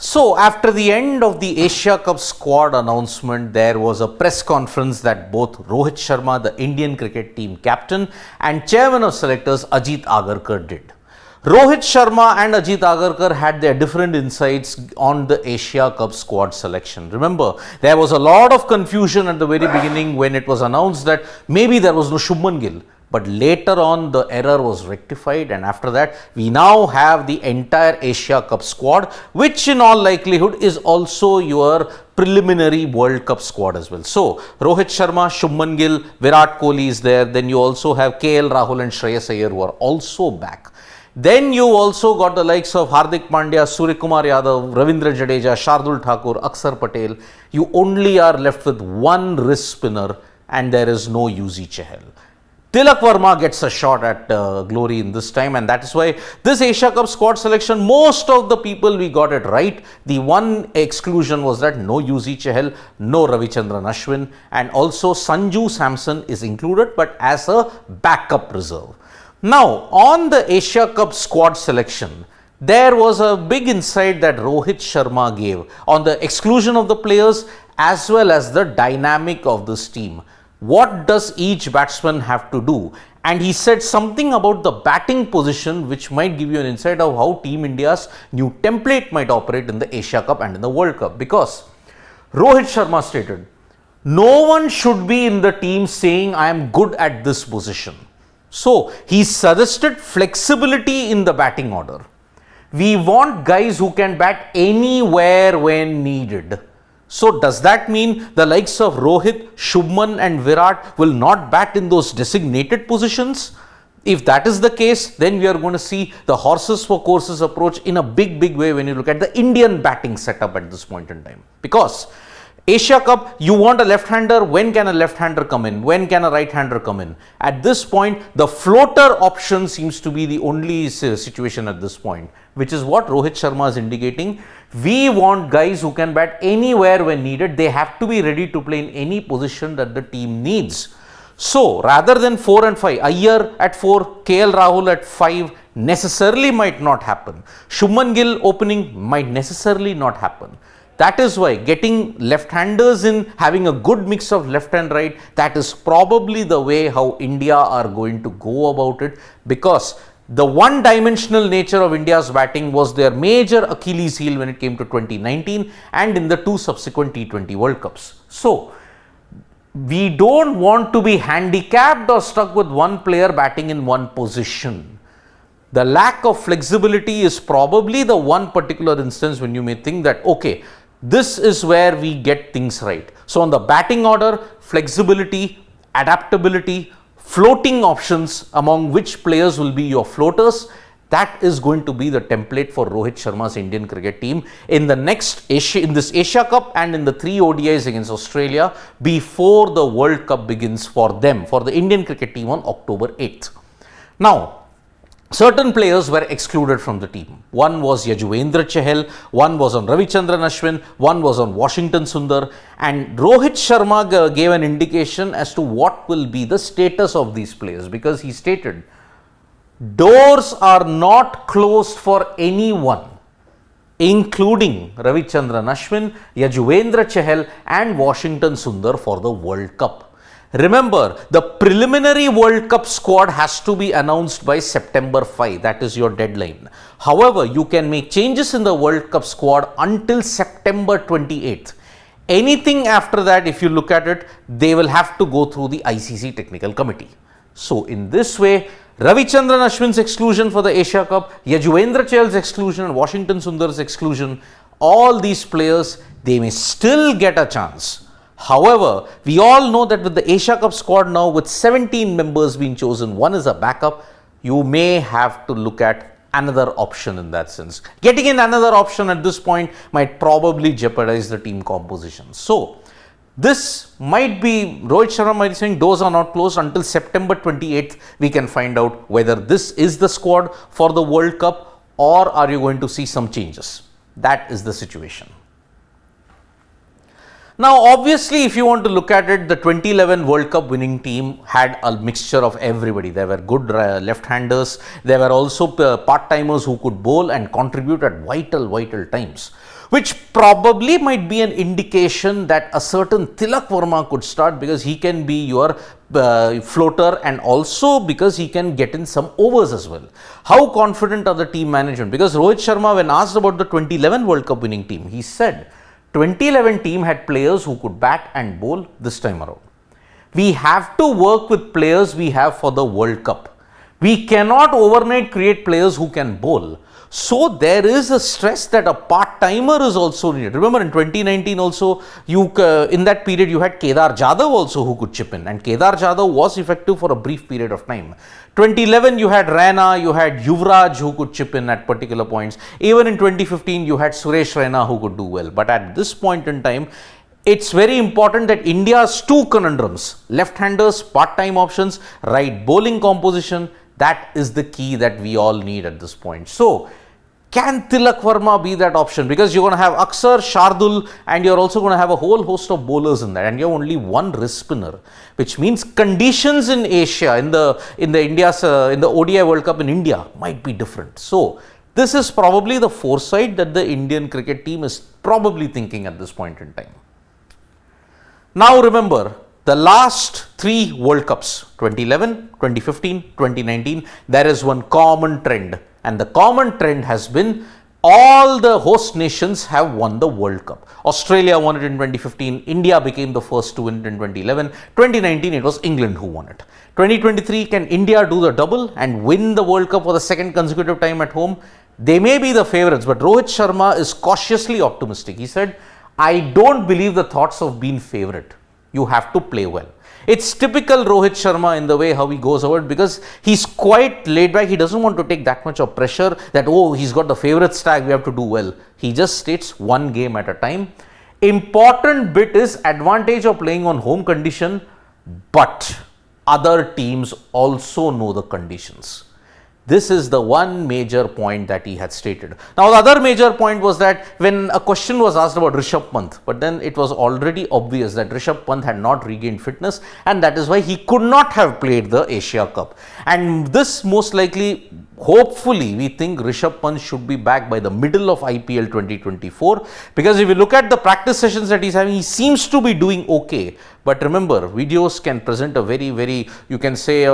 So, after the end of the Asia Cup squad announcement, there was a press conference that both Rohit Sharma, the Indian cricket team captain, and chairman of selectors Ajit Agarkar did. Rohit Sharma and Ajit Agarkar had their different insights on the Asia Cup squad selection. Remember, there was a lot of confusion at the very beginning when it was announced that maybe there was no Shubman Gill. But later on, the error was rectified, and after that, we now have the entire Asia Cup squad, which in all likelihood is also your preliminary World Cup squad as well. So, Rohit Sharma, Shubman Gill, Virat Kohli is there. Then you also have KL Rahul and Shreyas Iyer who are also back. Then you also got the likes of Hardik Pandya, Suryakumar Yadav, Ravindra Jadeja, Shardul Thakur, Akshar Patel. You only are left with one wrist spinner, and there is no Yuzi Chahal. Tilak Verma gets a shot at glory in this time, and that is why this Asia Cup squad selection, most of the people we got it right. The one exclusion was that no Yuzi Chahal, no Ravichandran Ashwin, and also Sanju Samson is included, but as a backup reserve. Now, on the Asia Cup squad selection, there was a big insight that Rohit Sharma gave on the exclusion of the players as well as the dynamic of this team. What does each batsman have to do? And he said something about the batting position which might give you an insight of how Team India's new template might operate in the Asia Cup and in the World Cup. Because Rohit Sharma stated, no one should be in the team saying I am good at this position. So, he suggested flexibility in the batting order. We want guys who can bat anywhere when needed. So, does that mean the likes of Rohit, Shubman and Virat will not bat in those designated positions? If that is the case, then we are going to see the horses for courses approach in a big way when you look at the Indian batting setup at this point in time. Because Asia Cup, you want a left-hander, when can a left-hander come in? When can a right-hander come in? At this point, the floater option seems to be the only situation at this point, which is what Rohit Sharma is indicating. We want guys who can bat anywhere when needed. They have to be ready to play in any position that the team needs. So, rather than 4 and 5, Iyer at 4, KL Rahul at 5 necessarily might not happen. Shubman Gill opening might necessarily not happen. That is why getting left-handers in, having a good mix of left and right, that is probably the way how India are going to go about it, because the one-dimensional nature of India's batting was their major Achilles heel when it came to 2019 and in the two subsequent T20 World Cups. So, we don't want to be handicapped or stuck with one player batting in one position. The lack of flexibility is probably the one particular instance when you may think that, okay, this is where we get things right. So, on the batting order, flexibility, adaptability, floating options among which players will be your floaters, that is going to be the template for Rohit Sharma's Indian cricket team in the next in this Asia Cup and in the 3 ODIs against Australia before the World Cup begins for them, for the Indian cricket team on October 8th. Now, certain players were excluded from the team. One was Yajuvendra Chahal, one was on Ravichandran Ashwin, one was on Washington Sundar, and Rohit Sharma gave an indication as to what will be the status of these players, because he stated, doors are not closed for anyone, including Ravichandran Ashwin, Yajuvendra Chahal and Washington Sundar for the World Cup. Remember, the preliminary World Cup squad has to be announced by September 5. That is your deadline. However, you can make changes in the World Cup squad until September 28th. Anything after that, if you look at it, they will have to go through the ICC Technical Committee. So, in this way, Ravichandran Ashwin's exclusion for the Asia Cup, Yajuvendra Chahal's exclusion and Washington Sundar's exclusion, all these players, they may still get a chance. However, we all know that with the Asia Cup squad now with 17 members being chosen, one is a backup, you may have to look at another option in that sense. Getting in another option at this point might probably jeopardize the team composition. So, this might be, Rohit Sharma might be saying doors are not closed until September 28th. We can find out whether this is the squad for the World Cup or are you going to see some changes. That is the situation. Now, obviously, if you want to look at it, the 2011 World Cup winning team had a mixture of everybody. There were good left-handers. There were also part-timers who could bowl and contribute at vital times. which probably might be an indication that a certain Tilak Verma could start because he can be your floater and also because he can get in some overs as well. How confident are the team management? Because Rohit Sharma, when asked about the 2011 World Cup winning team, he said 2011 team had players who could bat and bowl this time around. We have to work with players we have for the World Cup. We cannot overnight create players who can bowl. So there is a stress that a part-timer is also needed. Remember in 2019 also, in that period you had Kedar Jadhav also who could chip in, and Kedar Jadhav was effective for a brief period of time. 2011 you had Raina, you had Yuvraj who could chip in at particular points. Even in 2015 you had Suresh Raina who could do well. But at this point in time, it's very important that India's two conundrums, left-handers, part-time options, right bowling composition, that is the key that we all need at this point. So, can Tilak Verma be that option? Because you're going to have Aksar, Shardul, and you're also going to have a whole host of bowlers in that, and you have only one wrist spinner, which means conditions in Asia, in the ODI World Cup in India might be different. So, this is probably the foresight that the Indian cricket team is probably thinking at this point in time. Now remember, the last three World Cups, 2011, 2015, 2019, there is one common trend, and the common trend has been all the host nations have won the World Cup. Australia won it in 2015, India became the first to win it in 2011, 2019 it was England who won it. 2023, can India do the double and win the World Cup for the second consecutive time at home? They may be the favourites, but Rohit Sharma is cautiously optimistic. He said, I don't believe the thoughts of being favourite. You have to play well. It's typical Rohit Sharma in the way how he goes about, because he's quite laid back. He doesn't want to take that much of pressure that, oh, he's got the favourites tag, we have to do well. He just states one game at a time. Important bit is advantage of playing on home condition, but other teams also know the conditions. This is the one major point that he had stated. Now, the other major point was that when a question was asked about Rishabh Pant, but then it was already obvious that Rishabh Pant had not regained fitness, and that is why he could not have played the Asia Cup. And this most likely, hopefully, we think Rishabh Pant should be back by the middle of IPL 2024, because if you look at the practice sessions that he's having, he seems to be doing okay. But remember, videos can present a very, you can say,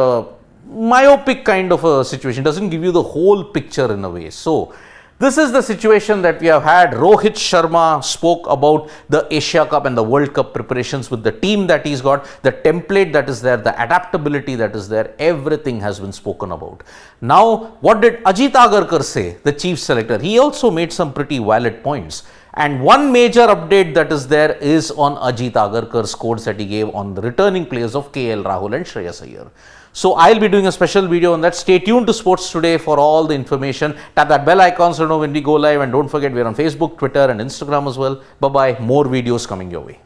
myopic kind of a situation, doesn't give you the whole picture in a way. So this is the situation that we have had. Rohit Sharma spoke about the Asia Cup and the World Cup preparations with the team that he's got, the template that is there, the adaptability that is there, everything has been spoken about. Now, what did Ajit Agarkar say, the chief selector? He also made some pretty valid points. And one major update that is there is on Ajit Agarkar's quotes that he gave on the returning players of KL Rahul and Shreyas Iyer. So I'll be doing a special video on that. Stay tuned to Sports Today for all the information. Tap that bell icon so you know when we go live, and don't forget we're on Facebook, Twitter and Instagram as well. Bye-bye. More videos coming your way.